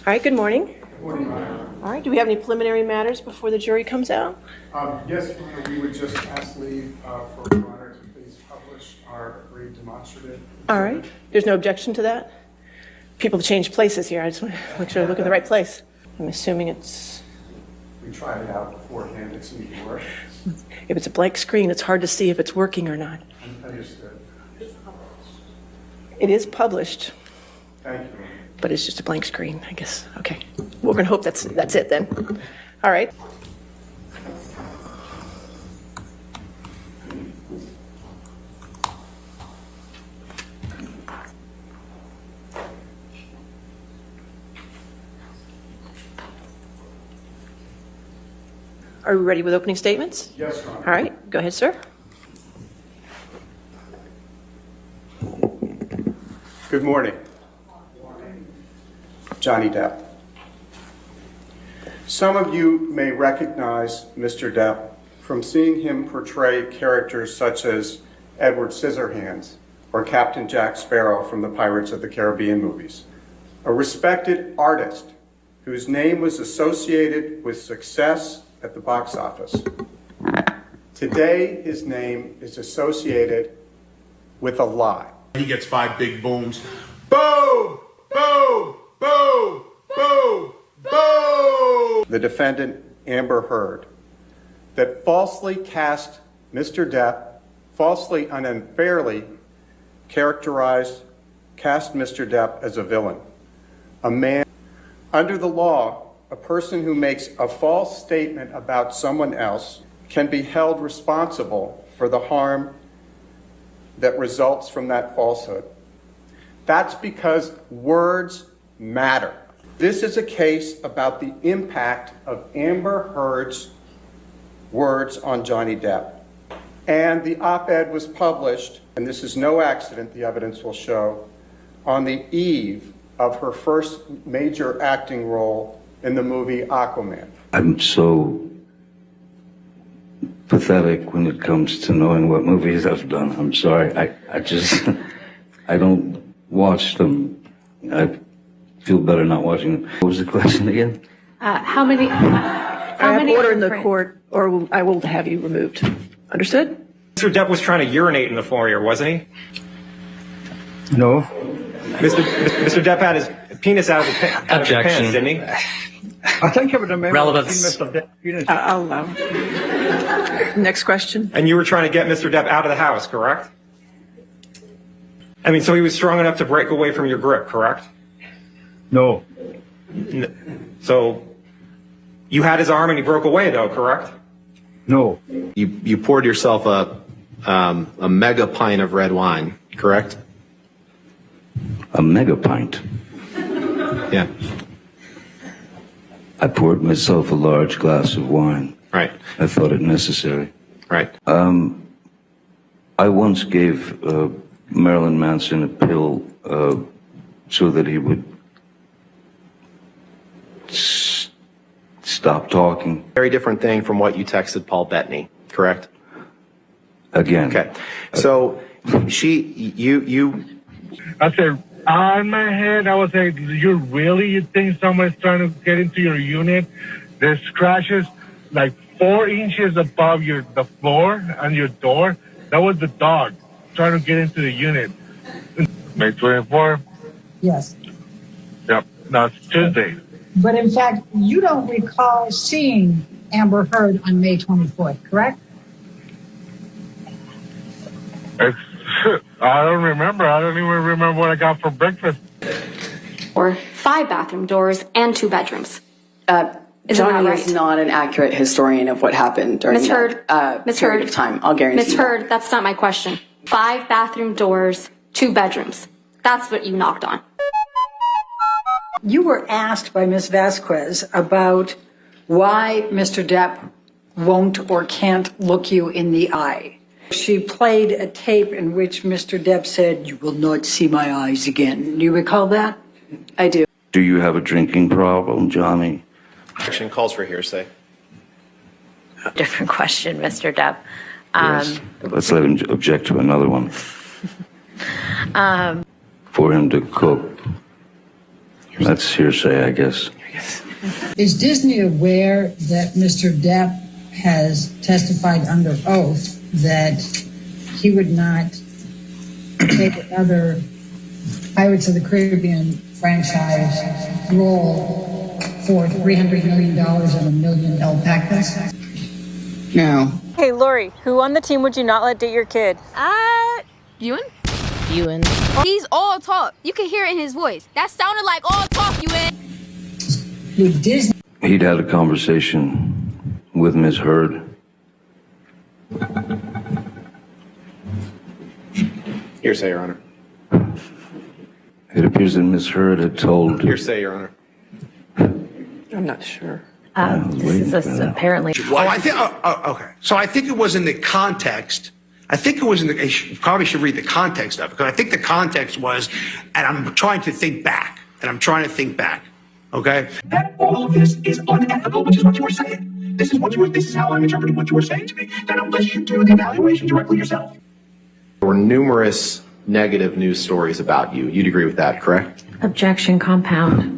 right, good morning. Good morning, Your Honor. All right, do we have any preliminary matters before the jury comes out? Yes, Your Honor, we would just ask leave for Your Honor to please publish our agreed demonstrative. All right, there's no objection to that? People change places here. I just want to make sure I look at the right place. I'm assuming it's... We tried it out beforehand. It seemed to work. If it's a blank screen, it's hard to see if it's working or not. Understood. It is published, Thank you. but it's just a blank screen, I guess. Okay, we're going to hope that's it then. All right. Are we ready with opening statements? Yes, Your Honor. All right, go ahead, sir. Good morning. Johnny Depp. Some of you may recognize Mr. Depp from seeing him portray characters such as Edward Scissorhands or Captain Jack Sparrow from the Pirates of the Caribbean movies. A respected artist whose name was associated with success at the box office. Today, his name is associated with a lie. He gets 5 big booms. Boom! Boom! Boom! Boom! Boom! The defendant, Amber Heard, that falsely cast Mr. Depp, falsely and unfairly cast Mr. Depp as a villain. A man, under the law, a person who makes a false statement about someone else can be held responsible for the harm that results from that falsehood. That's because words matter. This is a case about the impact of Amber Heard's words on Johnny Depp. And the op-ed was published, and this is no accident, the evidence will show, on the eve of her first major acting role in the movie Aquaman. I'm so pathetic when it comes to knowing what movies I've done. I'm sorry. I just, I don't watch them. I feel better not watching them. What was the question again? How many order in the court, or I will have you removed. Understood? Mr. Depp was trying to urinate in the foyer, wasn't he? No. Mr. Depp had his penis out of his pants, didn't he? I think I would remember Relevance. Mr. Depp. I'll allow. Next question. And you were trying to get Mr. Depp out of the house, correct? I mean, so he was strong enough to break away from your grip, correct? No. So you had his arm and he broke away, though, correct? No. You poured yourself a mega pint of red wine, correct? A mega pint. Yeah. I poured myself a large glass of wine. Right. I thought it necessary. Right. I once gave Marilyn Manson a pill so that he would stop talking. Very different thing from what you texted Paul Bettany, correct? Again. Okay. So you. I said, on my head, I was like, you think someone's trying to get into your unit? There's scratches like 4 inches above the floor and your door. That was the dog trying to get into the unit. May 24th? Yes. Yep. That's Tuesday. But in fact, you don't recall seeing Amber Heard on May 24th, correct? I don't remember. I don't even remember what I got for breakfast. Or 5 bathroom doors and 2 bedrooms. Johnny right? is not an accurate historian of what happened during Ms. Heard, Ms. period Heard, of time. I'll guarantee Ms. Heard, that's not my question. 5 bathroom doors, 2 bedrooms. That's what you knocked on. You were asked by Ms. Vasquez about why Mr. Depp won't or can't look you in the eye. She played a tape in which Mr. Depp said, "You will not see my eyes again." Do you recall that? I do. Do you have a drinking problem, Johnny? Action calls for hearsay. Different question, Mr. Depp. Yes. Let's let him object to another one. For him to cook. That's hearsay, I guess. Is Disney aware that Mr. Depp has testified under oath that he would not take another Pirates of the Caribbean franchise role for $300 million and a million alpacas? No. Hey, Lori, who on the team would you not let date your kid? Ewan? Ewan. He's all talk. You can hear it in his voice. That sounded like all talk, Ewan. With Disney. He'd had a conversation with Ms. Heard. Hearsay, Your Honor. It appears that Ms. Heard had told... Hearsay, Your Honor. I'm not sure. This is Apparently. Well, I think, okay. So I think it was in the context. I think it was in the, you probably should read the context of it, because I think the context was, and I'm trying to think back, okay? That all of this is unethical, which is what you were saying. This is how I'm interpreting what you were saying to me. Then unless you do the evaluation directly yourself. There were numerous negative news stories about you. You'd agree with that, correct? Objection, compound.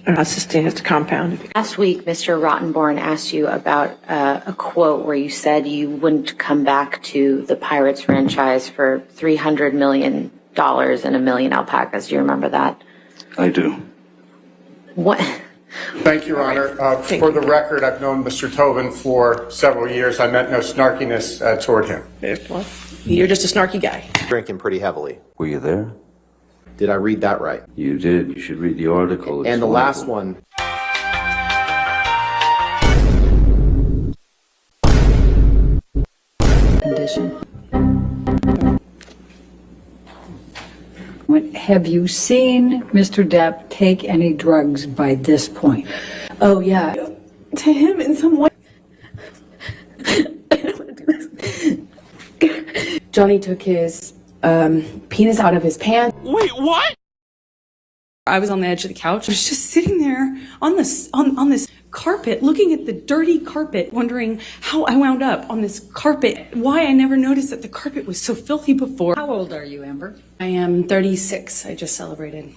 I'll sustain it to compound. Last week, Mr. Rottenborn asked you about a quote where you said you wouldn't come back to the Pirates franchise for $300 million and a million alpacas. Do you remember that? I do. What? Thank you, Your Honor. For the record, I've known Mr. Tobin for several years. I meant no snarkiness toward him. Well, you're just a snarky guy. Drinking pretty heavily. Were you there? Did I read that right? You did. You should read the article. It's And the last wonderful. Condition. Have you seen Mr. Depp take any drugs by this point? Oh, yeah. To him in some way. Johnny took his penis out of his pants. Wait, what? I was on the edge of the couch. I was just sitting there on this carpet, looking at the dirty carpet, wondering how I wound up on this carpet. Why I never noticed that the carpet was so filthy before. How old are you, Amber? I am 36. I just celebrated.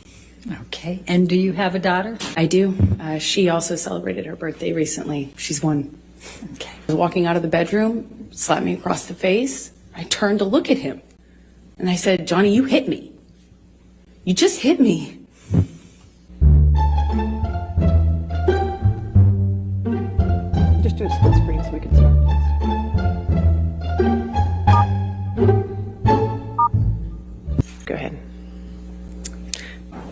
Okay. And do you have a daughter? I do. She also celebrated her birthday recently. She's 1. Okay. I was walking out of the bedroom, slapped me across the face. I turned to look at him. And I said, Johnny, you hit me. You just hit me. Just do a split screen so we can start, please. Go ahead.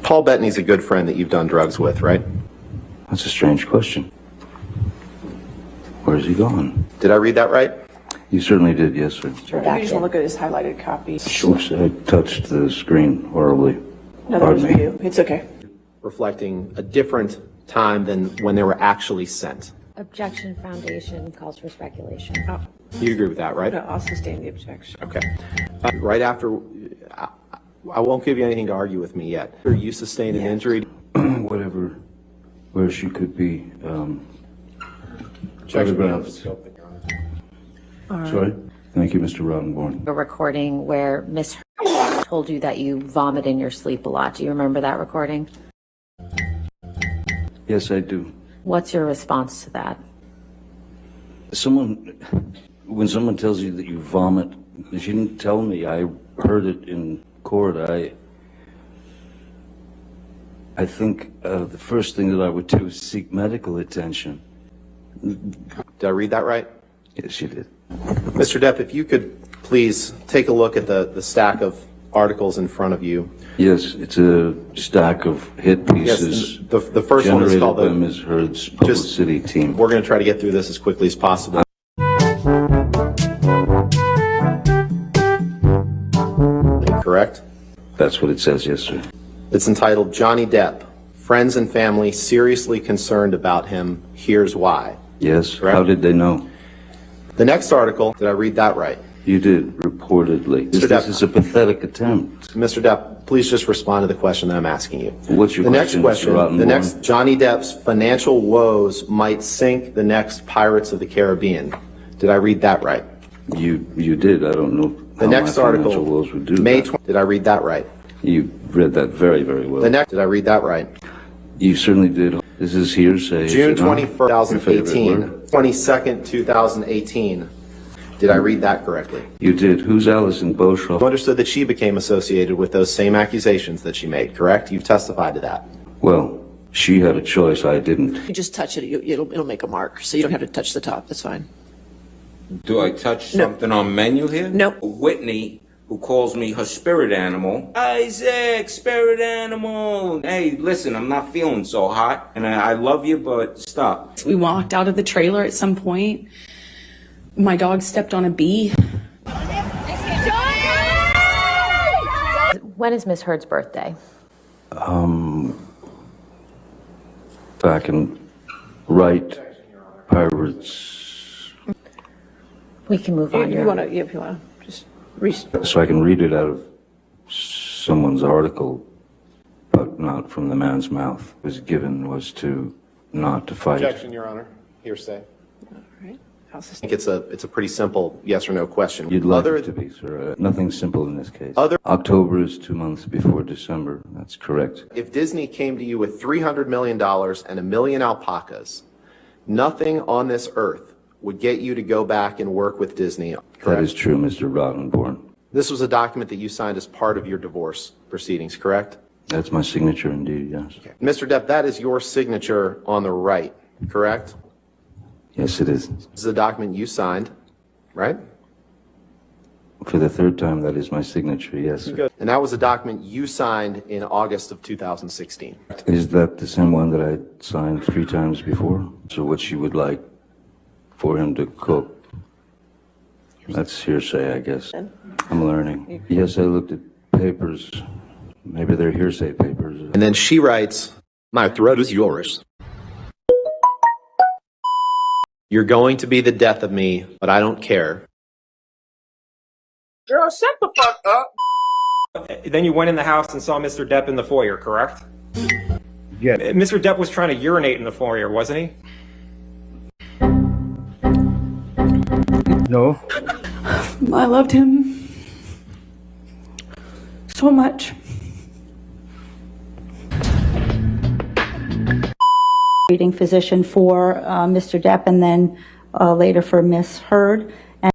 Paul Bettany's a good friend that you've done drugs with, right? That's a strange question. Where's he gone? Did I read that right? You certainly did, yes, sir. Sure. You just want to look at his highlighted copy. Oops, I touched the screen horribly. No, that Pardon was me. you. It's okay. Reflecting a different time than when they were actually sent. Objection, foundation calls for speculation. Oh, You agree with that, right? no, I'll sustain the objection. Okay. Right after, I won't give you anything to argue with me yet. You sustained an injury. Whatever, where she could be, Photographed. Sorry? Thank you, Mr. Rottenborn. A recording where Miss told you that you vomit in your sleep a lot. Do you remember that recording? Yes, I do. What's your response to that? When someone tells you that you vomit, she didn't tell me. I heard it in court. I think the first thing that I would do is seek medical attention. Did I read that right? Yes, you did. Mr. Depp, if you could please take a look at the stack of articles in front of you. Yes, it's a stack of hit pieces. Yes, the first one is generated called by the Ms. Heard's publicity team. We're going to try to get through this as quickly as possible. Correct? That's what it says, yes, sir. It's entitled Johnny Depp. Friends and family seriously concerned about him. Here's why. Yes, Correct? how did they know? The next article, did I read that right? You did, reportedly. Mr. This Depp. is a pathetic attempt. Mr. Depp, please just respond to the question that I'm asking you. What's your The next question, question, Mr. Rottenborn? the next Johnny Depp's financial woes might sink the next Pirates of the Caribbean. Did I read that right? You did. I don't know The how next my article, financial woes would do May that. 20, did I read that right? You read that very, very well. The next, did I read that right? You certainly did. This is hearsay. is June it not? 21st, Your favorite 2018, word. 22nd, 2018. Did I read that correctly? You did. Who's Alison Beauchamp? You understood that she became associated with those same accusations that she made, correct? You've testified to that. Well, she had a choice. I didn't. You just touch it, it'll make a mark, so you don't have to touch the top. That's fine. Do I touch something on menu here? No. Whitney, who calls me her spirit animal. Isaac, spirit animal. Hey, listen, I'm not feeling so hot, and I love you, but stop. We walked out of the trailer at some point. My dog stepped on a bee. When is Miss Heard's birthday? If I can write pirates, We can move on. If you want to, just so I can read it out of someone's article, but not from the man's mouth. Was given was to not to fight. Objection, Your Honor. Hearsay. right. I think it's a pretty simple yes or no question. You'd like it to be, sir. Nothing simple in this case. October is 2 months before December. That's correct. If Disney came to you with $300 million and 1 million alpacas, nothing on this earth would get you to go back and work with Disney. Correct? That is true, Mr. Rottenborn. This was a document that you signed as part of your divorce proceedings, correct? That's my signature indeed, yes. Okay. Mr. Depp, that is your signature on the right, correct? Yes, it is. This is a document you signed, right? For the third time, that is my signature, yes, sir. And that was a document you signed in August of 2016. Is that the same one that I signed 3 times before? So what you would like for him to cook? That's hearsay, I guess. I'm learning. Yes, I looked at papers. Maybe they're hearsay papers. And then she writes, "My throat is yours. You're going to be the death of me, but I don't care." Girl, shut the fuck up. Then you went in the house and saw Mr. Depp in the foyer, correct? Yeah. Mr. Depp was trying to urinate in the foyer, wasn't he? No. I loved him so much. Treating physician for Mr. Depp and then later for Miss Heard. And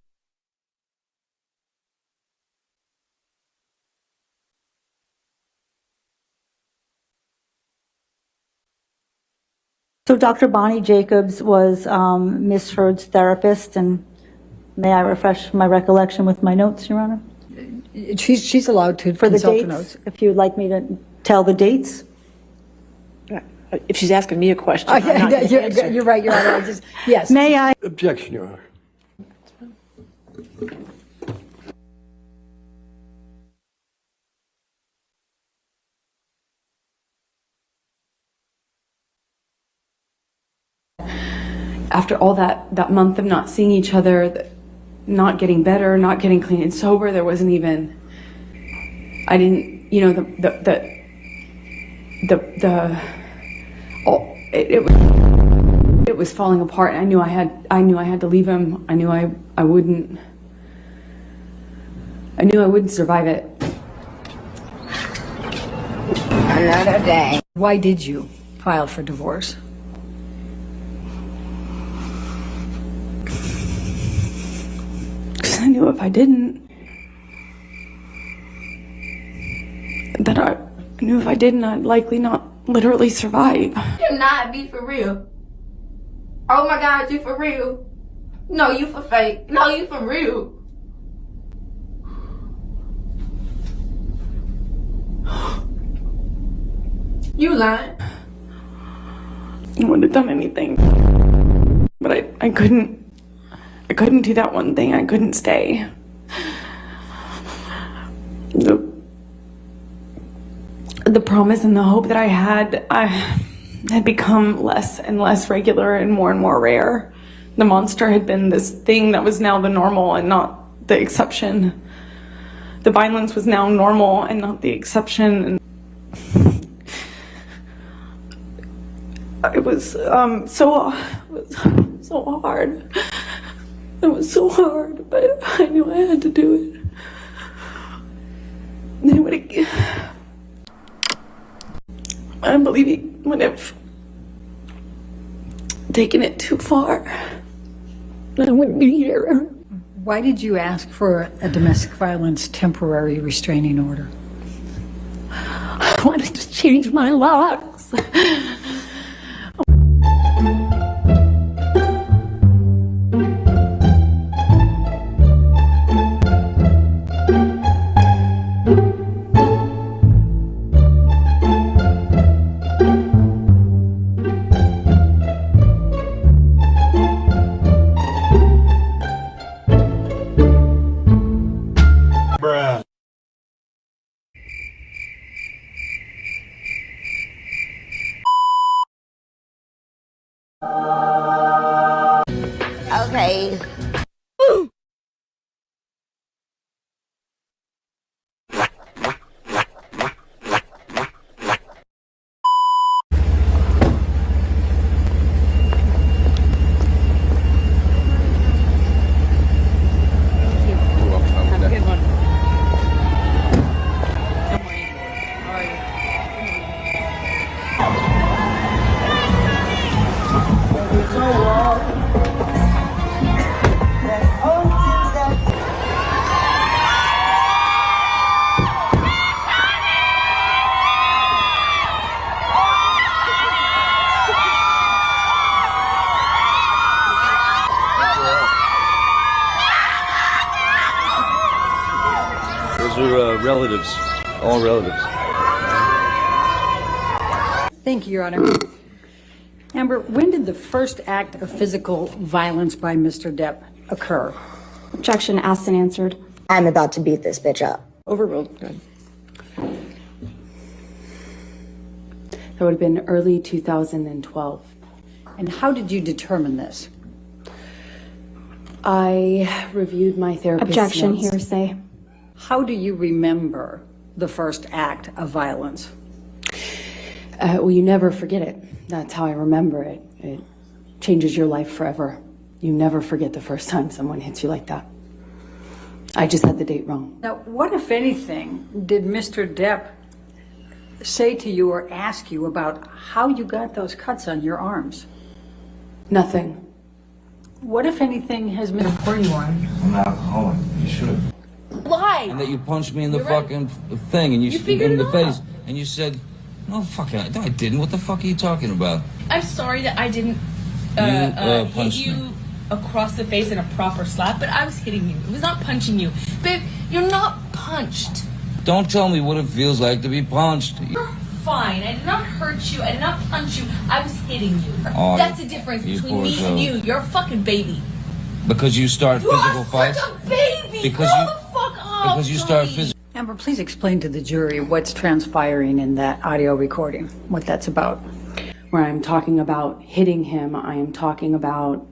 so Dr. Bonnie Jacobs was Miss Heard's therapist, and may I refresh my recollection with my notes, Your Honor? She's allowed to For the consult the dates, notes. if you'd like me to tell the dates. If she's asking me a question, I'm not gonna answer. You're right, Your Honor. Yes. May I? Objection, Your Honor. After all that month of not seeing each other, not getting better, not getting clean and sober, there wasn't even, I didn't, you know, it was falling apart, and I knew I had to leave him. I knew I wouldn't survive it. Another day. Why did you file for divorce? Because I knew if I didn't, I'd likely not literally survive. Cannot be for real. Oh my God, you for real? No, you for fake. No, you for real. You lying. I wouldn't have done anything, but I couldn't do that one thing. I couldn't stay. The promise and the hope that I had become less and less regular and more rare. The monster had been this thing that was now the normal and not the exception. The violence was now normal and not the exception. It was so hard. It was so hard, but I knew I had to do it. I believe would have taken it too far, I wouldn't be here. Why did you ask for a domestic violence temporary restraining order? I wanted to change my lives. Okay. Have a good one. Those are relatives, all relatives. Thank you, Your Honor. Amber, when did the first act of physical violence by Mr. Depp occur? Objection asked and answered. I'm about to beat this bitch up. Overruled. Good. That would have been early 2012. And how did you determine this? I reviewed my therapist's Objection, notes. hearsay. How do you remember the first act of violence? Well, you never forget it. That's how I remember it. It changes your life forever. You never forget the first time someone hits you like that. I just had the date wrong. Now, what, if anything, did Mr. Depp say to you or ask you about how you got those cuts on your arms? Nothing. What, if anything, has Mr. I'm an alcoholic. You should. Lie! And that you punched me in the You're right. fucking thing, and you figured in it the face, out. and you said, "No, fucking, no, I didn't. What the fuck are you talking about?" I'm sorry that I didn't hit punched you me. across the face in a proper slap, but I was hitting you. It was not punching you. Babe, you're not punched. Don't tell me what it feels like to be punched. You're fine. I did not hurt you. I did not punch you. I was hitting you. Oh, That's the difference you between poor me soul. and you. You're a fucking baby. Because you start You physical are fights. such a baby. Because Grow you- the fuck up. Because you start Johnny. physical. Amber, please explain to the jury what's transpiring in that audio recording, what that's about. Where I'm talking about hitting him, I am talking about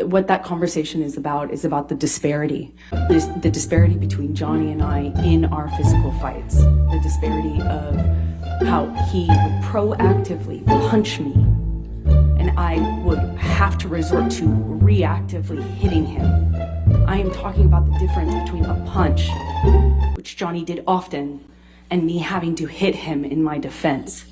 what that conversation is about the disparity. The disparity between Johnny and I in our physical fights. The disparity of how he would proactively punch me and I would have to resort to reactively hitting him. I am talking about the difference between a punch, which Johnny did often, and me having to hit him in my defense.